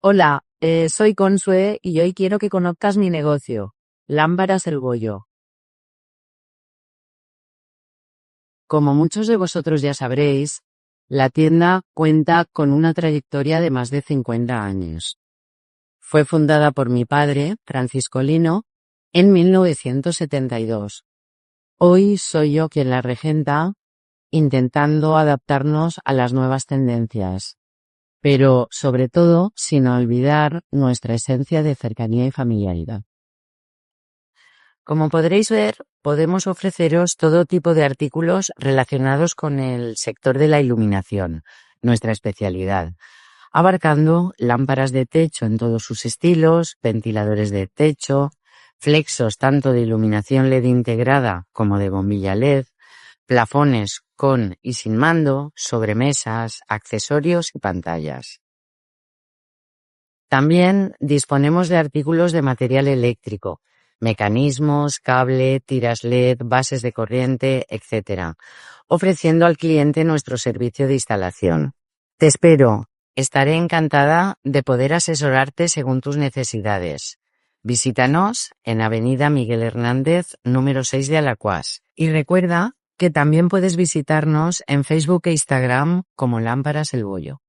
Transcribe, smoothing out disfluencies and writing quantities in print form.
Hola, soy Consue y hoy quiero que conozcas mi negocio, Lámparas El Bollo. Como muchos de vosotros ya sabréis, la tienda cuenta con una trayectoria de más de 50 años. Fue fundada por mi padre, Francisco Lino, en 1972. Hoy soy yo quien la regenta, intentando adaptarnos a las nuevas tendencias, pero sobre todo sin olvidar nuestra esencia de cercanía y familiaridad. Como podréis ver, podemos ofreceros todo tipo de artículos relacionados con el sector de la iluminación, nuestra especialidad, abarcando lámparas de techo en todos sus estilos, ventiladores de techo, flexos tanto de iluminación LED integrada como de bombilla LED, plafones con y sin mando, sobremesas, accesorios y pantallas. También disponemos de artículos de material eléctrico, mecanismos, cable, tiras LED, bases de corriente, etc., ofreciendo al cliente nuestro servicio de instalación. Te espero. Estaré encantada de poder asesorarte según tus necesidades. Visítanos en Avenida Miguel Hernández, número 6 de Alacuás. Y recuerda que también puedes visitarnos en Facebook e Instagram como Lámparas El Bollo.